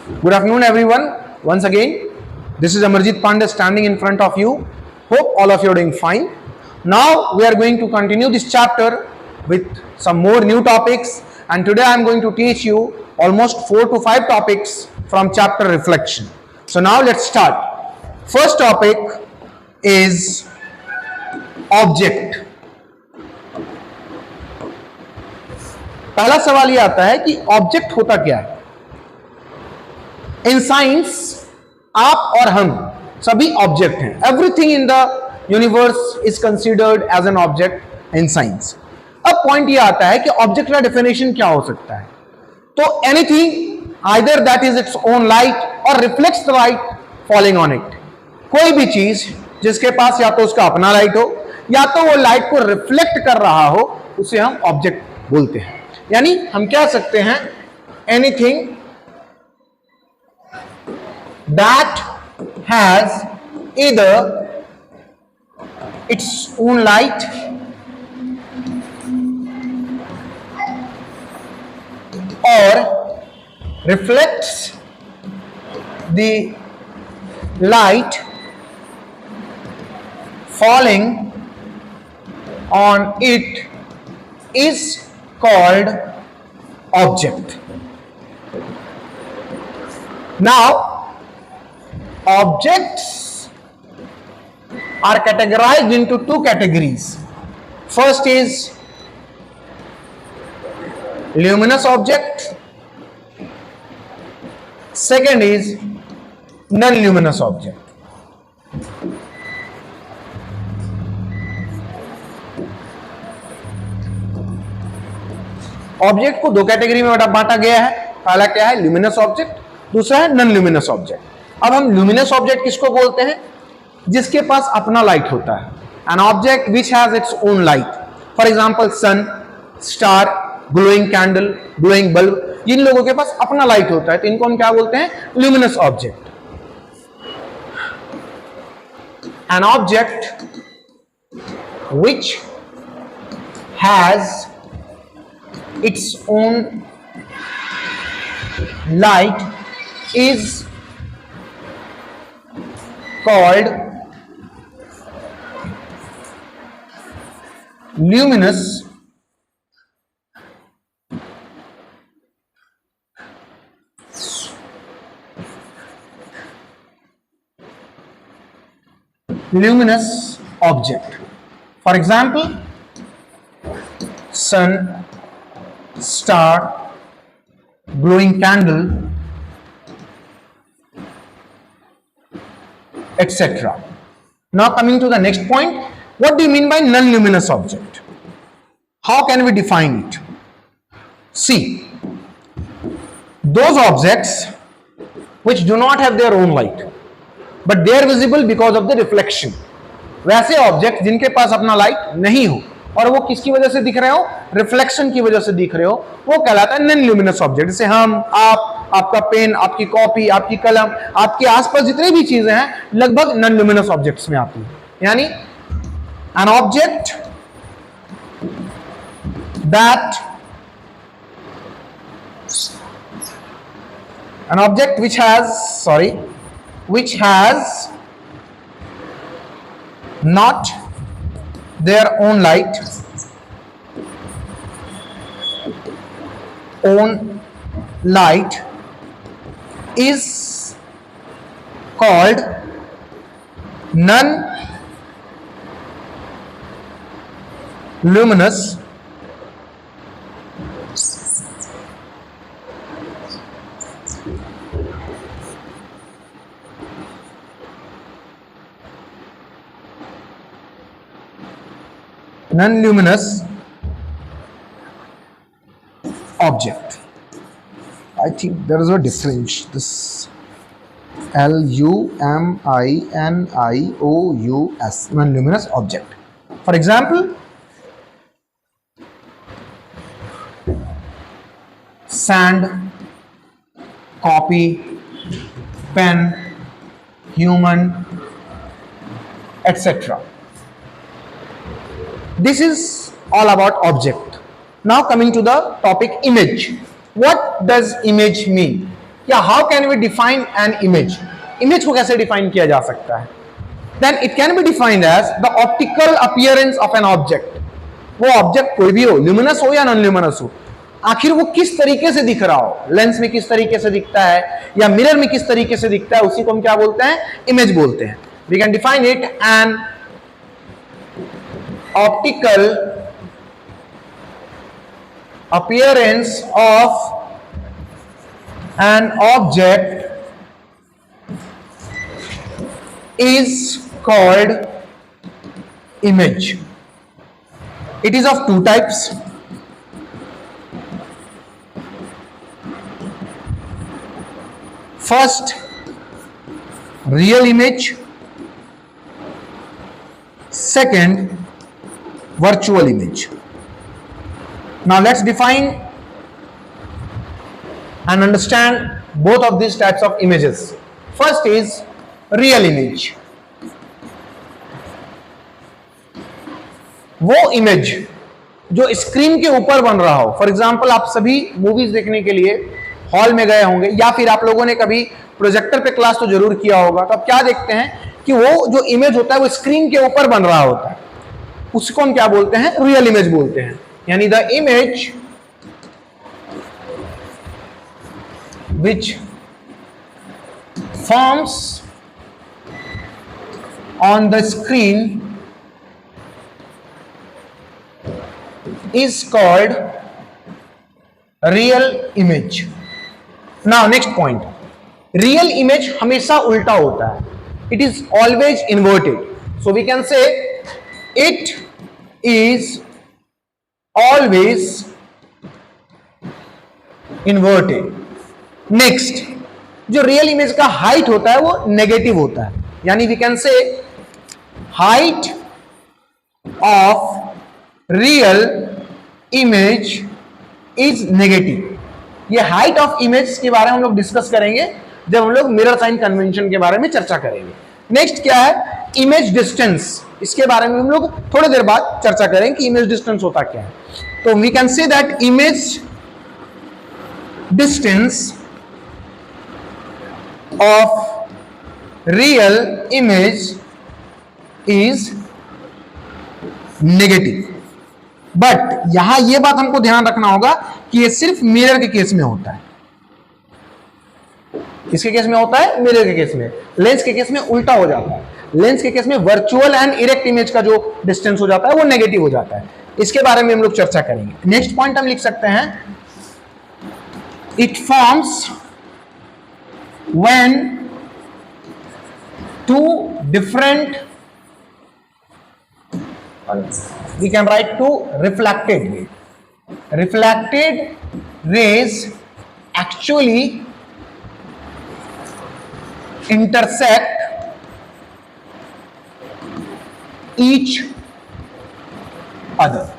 Good afternoon, everyone. Once again, this is Amarjit Pandey standing in front of you. Hope all of you are doing fine. Now, we are going to continue this chapter with some more new topics, and today I am going to teach you almost 4 to 5 topics from chapter reflection. So, now let's start. First topic is object. पहला सवाल ये आता है कि object होता क्या है। In science आप और हम सभी ऑब्जेक्ट हैं। Everything in the universe is considered as an object in science. अब पॉइंट ये आता है कि ऑब्जेक्ट का डेफिनेशन क्या हो सकता है। तो anything either that is its own light और reflects the light falling on it. कोई भी चीज जिसके पास या तो उसका अपना लाइट हो या तो वो लाइट को रिफ्लेक्ट कर रहा हो, उसे हम ऑब्जेक्ट बोलते हैं। यानी हम क्या सकते हैं, anything that has either its own light और reflects the light falling on it is called object. Now, objects are categorized into two categories. First is luminous object. Second is non-luminous object. Object को दो category में बांटा गया है। पहला क्या है, ल्यूमिनस ऑब्जेक्ट, दूसरा है नॉन ल्यूमिनस ऑब्जेक्ट। अब हम ल्यूमिनस ऑब्जेक्ट किसको बोलते हैं, जिसके पास अपना लाइट होता है। An object which has its own light, for example sun, star, glowing candle, glowing bulb, इन लोगों के पास अपना लाइट होता है, तो इनको हम क्या बोलते हैं, luminous object. N object which has its own light is called luminous object. For example, sun, star, glowing candle, etc. Now coming to the next point, what do you mean by non-luminous object? How can we define it? See, those objects which do not have their own light but they are visible because of the reflection. वैसे object जिनके पास अपना light नहीं हो और वो किसकी वजह से दिख रहे हो, रिफ्लेक्शन की वजह से दिख रहे हो, वो कहलाता है नॉन ल्यूमिनस ऑब्जेक्ट। जैसे हम, आप, आपका पेन, आपकी कॉपी, आपकी कलम, आपके आसपास जितनी भी चीजें हैं लगभग नॉन ल्यूमिनस ऑब्जेक्ट्स में आती है। यानी an object which has not their own light, is called non-luminous object. I think there is a difference. This LUMINIOUS, non-luminous object. For example, sand, copy, pen, human, etc. This is all about object. Now coming to the topic image. What does image mean? या how can we define an image, image को कैसे define किया जा सकता है? Then it can be defined as the optical appearance of an object. वो object कोई भी हो, ल्यूमिनस हो या नॉन ल्यूमिनस हो, आखिर वो किस तरीके से दिख रहा हो, लेंस में किस तरीके से दिखता है या मिरर में किस तरीके से दिखता है, उसी को हम क्या बोलते हैं? इमेज बोलते हैं। We can define it an optical appearance of an object is called image. It is of two types. First, real image. Second, virtual image. Now let's define and understand both of these types of images. First is real image. वो image जो screen के ऊपर बन रहा हो। For example, आप सभी movies देखने के लिए हॉल में गए होंगे या फिर आप लोगों ने कभी प्रोजेक्टर पे क्लास तो जरूर किया होगा। तो आप क्या देखते हैं कि वो जो इमेज होता है वो स्क्रीन के ऊपर बन रहा होता है, उसको हम क्या बोलते हैं? रियल इमेज बोलते हैं। यानी the image which forms on the screen is called real image. Now next point, real image हमेशा उल्टा होता है, it is always inverted, so we can say it is always inverted. Next, जो real image का height होता है वो negative होता है, यानी we can say height of real image is negative. ये हाइट ऑफ इमेज के बारे में हम लोग डिस्कस करेंगे जब हम लोग मिरर साइन कन्वेंशन के बारे में चर्चा करेंगे। नेक्स्ट क्या है? Image distance. इसके बारे में हम लोग थोड़ी देर बाद चर्चा करेंगे कि इमेज डिस्टेंस होता क्या है। तो we can say that image distance of real image is negative. But यहां यह बात हमको ध्यान रखना होगा कि यह सिर्फ मिरर के केस में होता है। किसके केस में होता है? मिरर के केस में। लेंस के केस में उल्टा हो जाता है। लेंस के केस में वर्चुअल एंड इरेक्ट इमेज का जो डिस्टेंस हो जाता है वो नेगेटिव हो जाता है। इसके बारे में हम लोग चर्चा करेंगे। नेक्स्ट पॉइंट हम लिख सकते हैं, it forms when two different, we can write two reflected rays actually intersect each other.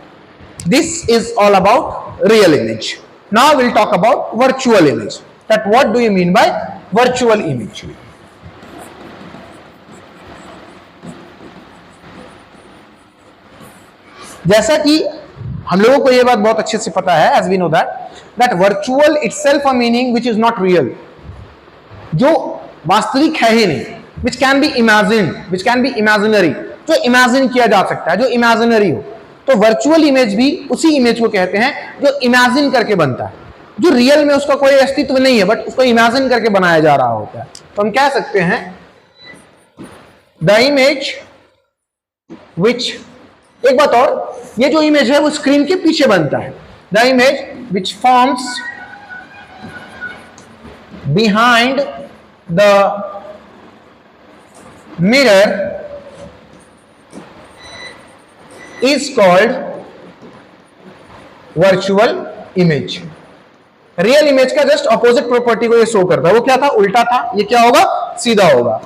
This is all about real image. Now we'll talk about virtual image. That what do you mean by virtual image? जैसा कि हम लोगों को यह बात बहुत अच्छे से पता है, as we know that virtual itself a meaning which is not real, जो वास्तविक है ही नहीं, which can be imagined, which can be imaginary, जो इमेजिन किया जा सकता है, जो इमेजिनरी हो। तो वर्चुअल इमेज भी उसी इमेज को कहते हैं जो इमेजिन करके बनता है, जो रियल में उसका कोई अस्तित्व नहीं है बट उसको इमेजिन करके बनाया जा रहा होता है। तो हम कह सकते हैं द इमेज विच, एक बात और, ये जो इमेज है वो स्क्रीन के पीछे बनता है। The image which forms behind the mirror is called virtual image. Real image का जस्ट ऑपोजिट प्रॉपर्टी को ये शो करता है। वो क्या था? उल्टा था। ये क्या होगा? सीधा होगा।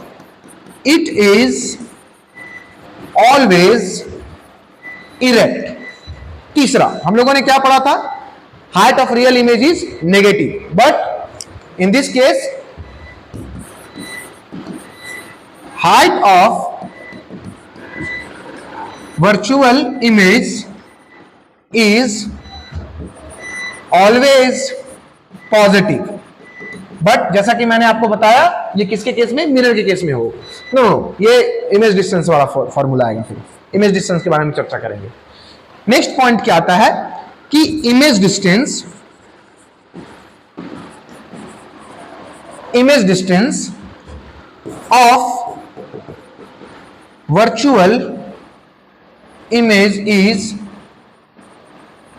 It is always erect. तीसरा हम लोगों ने क्या पढ़ा था? Height of real image is negative, but in this case height of virtual image is always positive. But जैसा कि मैंने आपको बताया ये किसके केस में, मिरर के केस में हो। नो, ये इमेज डिस्टेंस वाला फॉर्मूला आएगा, फिर इमेज डिस्टेंस के बारे में चर्चा करेंगे। नेक्स्ट पॉइंट क्या आता है कि image distance of virtual image is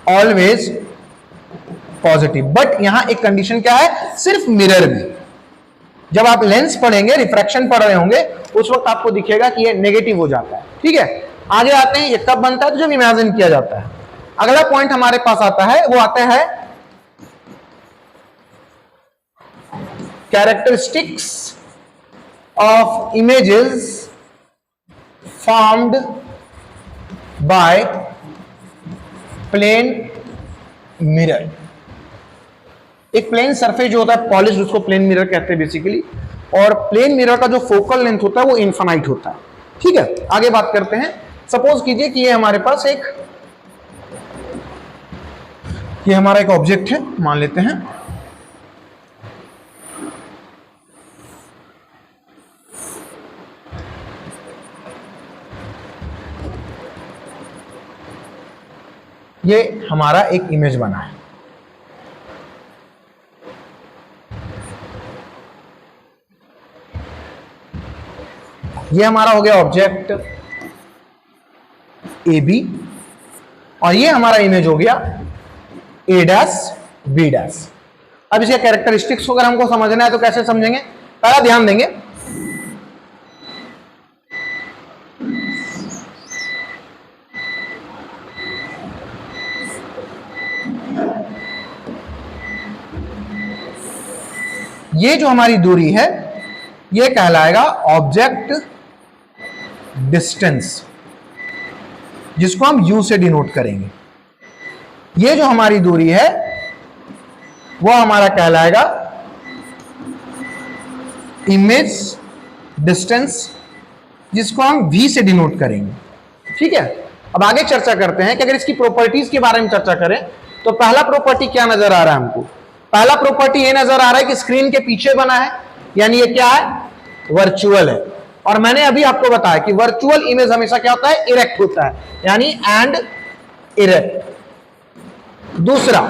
always positive. But यहां एक कंडीशन क्या है, सिर्फ मिरर में। जब आप लेंस पढ़ेंगे, रिफ्रैक्शन पढ़ रहे होंगे, उस वक्त आपको दिखेगा कि ये नेगेटिव हो जाता है। ठीक है, आगे आते हैं, ये कब बनता है, तो जब इमेजिन किया जाता है। अगला पॉइंट हमारे पास आता है, वो आता है characteristics of images formed by plane mirror. एक प्लेन सरफेस जो होता है पॉलिश, उसको प्लेन मिरर कहते हैं बेसिकली, और प्लेन मिरर का जो फोकल लेंथ होता है वो इनफाइनाइट होता है। ठीक है, आगे बात करते हैं। सपोज कीजिए कि ये हमारे पास ये हमारा एक ऑब्जेक्ट है, मान लेते हैं। ये हमारा एक इमेज बना है। ये हमारा हो गया ऑब्जेक्ट ए बी, और ये हमारा इमेज हो गया ए डैश बी डैश। अब इसके कैरेक्टरिस्टिक्स अगर हमको समझना है तो कैसे समझेंगे, पहला ध्यान देंगे, ये जो हमारी दूरी है ये कहलाएगा ऑब्जेक्ट डिस्टेंस, जिसको हम U से डिनोट करेंगे। ये जो हमारी दूरी है वो हमारा कहलाएगा इमेज डिस्टेंस, जिसको हम V से डिनोट करेंगे। ठीक है, अब आगे चर्चा करते हैं कि अगर इसकी प्रॉपर्टीज के बारे में चर्चा करें तो पहला प्रॉपर्टी क्या नजर आ रहा है हमको, पहला प्रॉपर्टी ये नजर आ रहा है कि स्क्रीन के पीछे बना है, यानी ये क्या है, वर्चुअल है। और मैंने अभी आपको बताया कि वर्चुअल इमेज हमेशा क्या होता है, इरेक्ट होता है, यानी एंड इरेक्ट। दूसरा,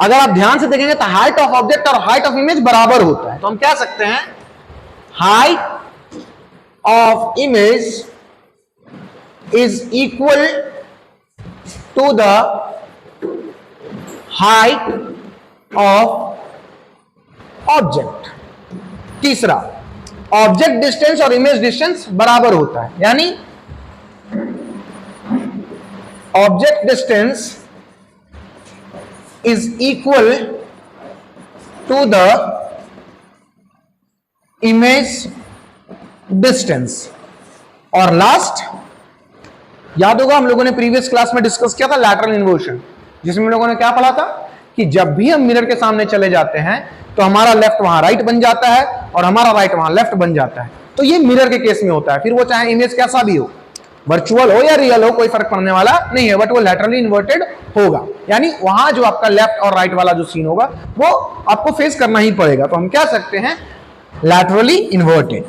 अगर आप ध्यान से देखेंगे तो हाइट ऑफ ऑब्जेक्ट और हाइट ऑफ इमेज बराबर होता है, तो हम क्या सकते हैं, height of image is equal to the height of object. तीसरा, ऑब्जेक्ट डिस्टेंस और इमेज डिस्टेंस बराबर होता है, यानी object distance is equal to the image distance. और लास्ट, याद होगा हम लोगों ने प्रीवियस क्लास में डिस्कस किया था लैटरल इन्वर्शन, जिसमें हम लोगों ने क्या पढ़ा था कि जब भी हम मिरर के सामने चले जाते हैं तो हमारा लेफ्ट वहां राइट बन जाता है और हमारा राइट वहां लेफ्ट बन जाता है। तो ये मिरर के केस में होता है, फिर वो चाहे इमेज कैसा भी हो, वर्चुअल हो या रियल हो, कोई फर्क पड़ने वाला नहीं है, बट वो लैटरली इन्वर्टेड होगा, यानी वहां जो आपका लेफ्ट और राइट वाला जो सीन होगा वो आपको फेस करना ही पड़ेगा। तो हम कह सकते हैं लैटरली इन्वर्टेड।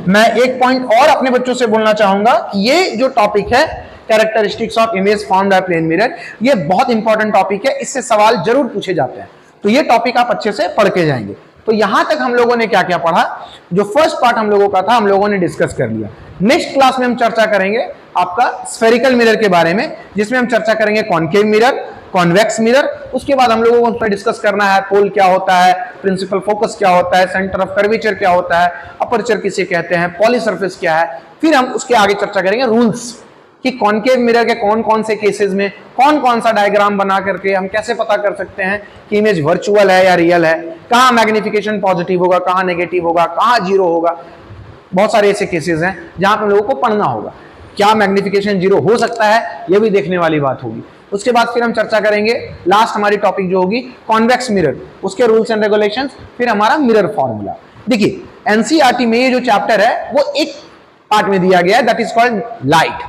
मैं एक पॉइंट और अपने बच्चों से बोलना चाहूंगा कि ये जो टॉपिक है characteristics of image formed by plane mirror, ये बहुत इंपॉर्टेंट टॉपिक है, इससे सवाल जरूर पूछे जाते हैं, तो ये टॉपिक आप अच्छे से पढ़ के जाएंगे। तो यहां तक हम लोगों ने क्या क्या पढ़ा, जो फर्स्ट पार्ट हम लोगों का था हम लोगों ने डिस्कस कर लिया। नेक्स्ट क्लास में हम चर्चा करेंगे आपका स्फेरिकल मिरर के बारे में, जिसमें हम चर्चा करेंगे कॉनकेव मिरर, कॉन्वेक्स मिरर। उसके बाद हम लोगों को उस पर डिस्कस करना है पोल क्या होता है, प्रिंसिपल फोकस क्या होता है, सेंटर ऑफ कर्वेचर क्या होता है, अपर्चर किसे कहते हैं, पॉली सरफेस क्या है। फिर हम उसके आगे चर्चा करेंगे रूल्स कि कॉनकेव मिरर के कौन कौन से केसेस में कौन कौन सा डायग्राम बना करके हम कैसे पता कर सकते हैं कि इमेज वर्चुअल है या रियल है, कहां मैग्निफिकेशन पॉजिटिव होगा, कहां नेगेटिव होगा, कहां जीरो होगा। बहुत सारे ऐसे केसेस हैं जहां पर लोगों को पढ़ना होगा, क्या मैग्निफिकेशन जीरो हो सकता है, यह भी देखने वाली बात होगी। उसके बाद फिर हम चर्चा करेंगे लास्ट हमारी टॉपिक जो होगी कॉन्वेक्स मिरर, उसके रूल्स एंड रेगुलेशंस, फिर हमारा मिरर फॉर्मूला। देखिए एनसीईआरटी में ये जो चैप्टर है वो एक पार्ट में दिया गया है, दैट इज कॉल्ड लाइट,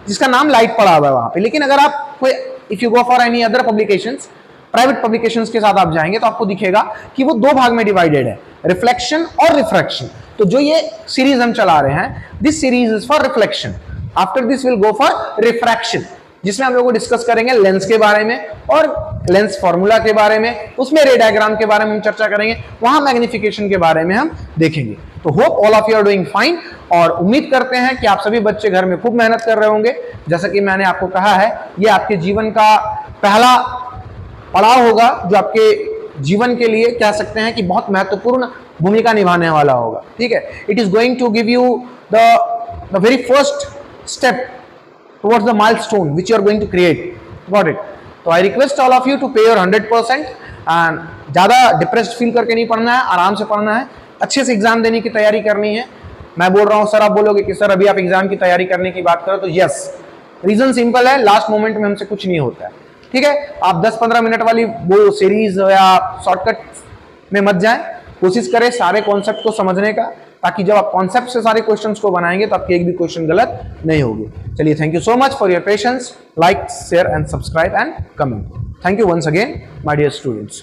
जिसका नाम लाइट पड़ा हुआ है वहां पे। लेकिन अगर आप कोई if you go for any other publications, private publications के साथ आप जाएंगे तो आपको दिखेगा कि वो दो भाग में डिवाइडेड है, रिफ्लेक्शन और रिफ्रैक्शन। तो जो ये सीरीज हम चला रहे हैं, this series is for reflection, after this will go for refraction, जिसमें हम लोग डिस्कस करेंगे लेंस के बारे में और लेंस फॉर्मूला के बारे में, उसमें रे डायग्राम के बारे में हम चर्चा करेंगे, वहां मैग्निफिकेशन के बारे में हम देखेंगे। तो hope all of you are doing fine, और उम्मीद करते हैं कि आप सभी बच्चे घर में खूब मेहनत कर रहे होंगे। जैसा कि मैंने आपको कहा है, ये आपके जीवन का पहला पड़ाव होगा जो आपके जीवन के लिए कह सकते हैं कि बहुत महत्वपूर्ण भूमिका निभाने वाला होगा। ठीक है, it is going to give you the very first step towards the milestone which you are going to create. Got it? So I request all of you to pay your 100% and ज़्यादा depressed feel करके नहीं पढ़ना है, आराम से पढ़ना है, अच्छे से एग्जाम देने की तैयारी करनी है। मैं बोल रहा हूँ सर, आप बोलोगे कि सर अभी आप एग्जाम की तैयारी करने की बात करो, तो यस, रीजन सिंपल है, लास्ट मोमेंट में हमसे कुछ नहीं होता है। ठीक है, आप 10-15 मिनट वाली वो सीरीज या शॉर्टकट में मत जाएं, कोशिश करें सारे कॉन्सेप्ट को समझने का, ताकि जब आप कॉन्सेप्ट से सारे क्वेश्चंस को बनाएंगे तो आपके एक भी क्वेश्चन गलत नहीं होगी। चलिए, thank you so much for your patience, like, share and subscribe and comment. Thank you once again my dear students.